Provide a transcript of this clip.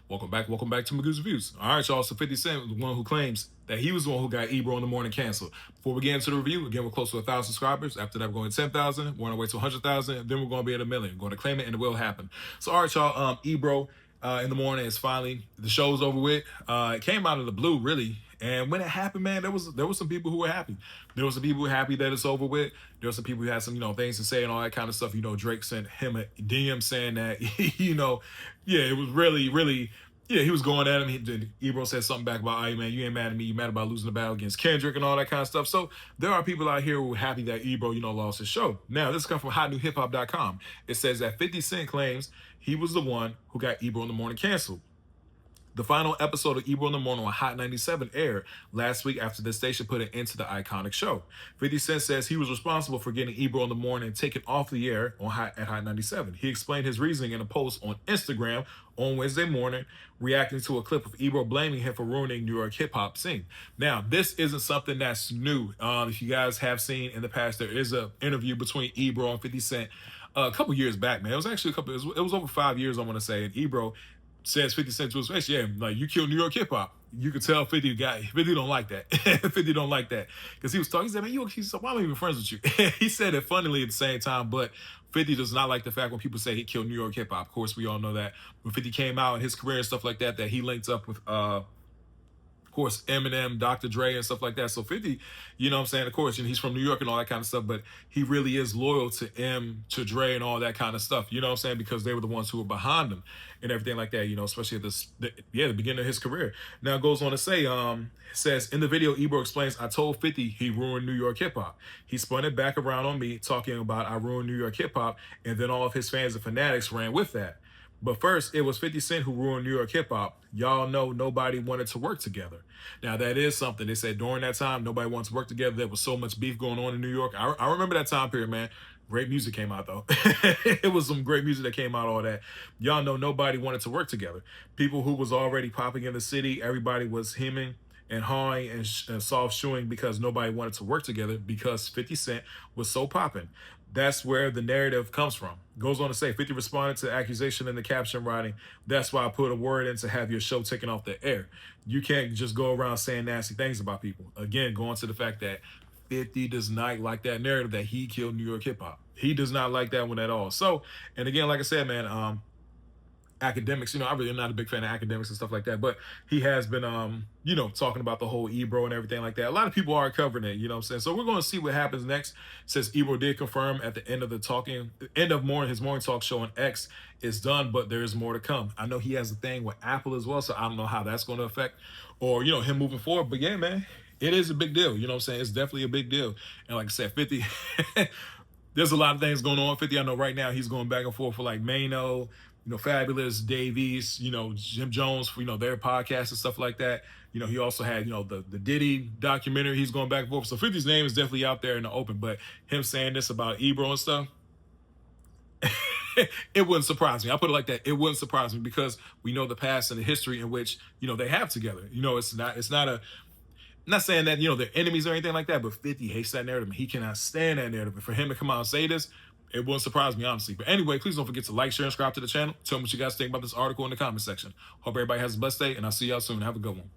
Welcome back to Magoo's Reviews. All right, y'all. So 50 Cent was the one who claims that he was the one who got Ebro in the morning canceled. Before we get into the review, again, we're close to 1,000 subscribers. After that, we're going to 10,000. We're on our way to 100,000. Then we're going to be at 1 million. We're going to claim it, and it will happen. So, all right, y'all. Ebro in the morning is finally, the show's over with. It came out of the blue, really. And when it happened, man, there was some people who were happy. There was some people who were happy that it's over with. There were some people who had some, things to say and all that kind of stuff. Drake sent him a DM saying that, it was really, he was going at him. Ebro said something back about, hey, man, you ain't mad at me. You mad about losing the battle against Kendrick and all that kind of stuff. So there are people out here who are happy that Ebro, lost his show. Now, this comes from hotnewhiphop.com. It says that 50 Cent claims he was the one who got Ebro in the morning canceled. The final episode of Ebro in the Morning on Hot 97 aired last week after the station put an end to the iconic show. 50 Cent says he was responsible for getting Ebro in the Morning taken off the air at Hot 97. He explained his reasoning in a post on Instagram on Wednesday morning, reacting to a clip of Ebro blaming him for ruining New York hip-hop scene. Now, this isn't something that's new. If you guys have seen in the past, there is an interview between Ebro and 50 Cent a couple years back, man. It was actually it was over 5 years, I want to say, and Ebro says 50 Cent to his face, yeah, like, you killed New York hip hop. You could tell 50 don't like that. 50 don't like that. Because he was talking, he said, man, he said, why am I even friends with you? He said it funnily at the same time, but 50 does not like the fact when people say he killed New York hip hop. Of course, we all know that when 50 came out in his career and stuff like that, that he linked up with, of course, Eminem, Dr. Dre, and stuff like that. So 50, of course, he's from New York and all that kind of stuff, but he really is loyal to to Dre and all that kind of stuff, because they were the ones who were behind him and everything like that, especially at the beginning of his career. Now, it goes on to say, says, in the video, Ebro explains, I told 50 he ruined New York hip hop. He spun it back around on me, talking about I ruined New York hip hop, and then all of his fans and fanatics ran with that. But first, it was 50 Cent who ruined New York hip-hop. Y'all know nobody wanted to work together. Now, that is something. They said during that time, nobody wanted to work together. There was so much beef going on in New York. I remember that time period, man. Great music came out, though. It was some great music that came out, all that. Y'all know nobody wanted to work together. People who was already popping in the city, everybody was hemming and hawing and soft shoeing because nobody wanted to work together because 50 Cent was so popping. That's where the narrative comes from. Goes on to say, 50 responded to the accusation in the caption writing, that's why I put a word in to have your show taken off the air. You can't just go around saying nasty things about people. Again, going to the fact that 50 does not like that narrative that he killed New York hip hop. He does not like that one at all. So, and again, like I said, man, academics, I really am not a big fan of academics and stuff like that, but he has been, talking about the whole Ebro and everything like that. A lot of people are covering it, So we're going to see what happens next. Says Ebro did confirm at the end of his morning talk show on X is done, but there is more to come. I know he has a thing with Apple as well, so I don't know how that's going to affect or, him moving forward. But yeah, man, it is a big deal. It's definitely a big deal. And like I said, 50, there's a lot of things going on. 50, I know right now he's going back and forth for like Mano, Fabulous, Davies, Jim Jones for, their podcasts and stuff like that. He also had, the Diddy documentary he's going back and forth. So 50's name is definitely out there in the open, but him saying this about Ebro and stuff, it wouldn't surprise me. I put it like that. It wouldn't surprise me because we know the past and the history in which, they have together. I'm not saying that, they're enemies or anything like that, but 50 hates that narrative and he cannot stand that narrative. And for him to come out and say this, it wouldn't surprise me, honestly. But anyway, please don't forget to like, share, and subscribe to the channel. Tell me what you guys think about this article in the comment section. Hope everybody has a blessed day, and I'll see y'all soon. Have a good one.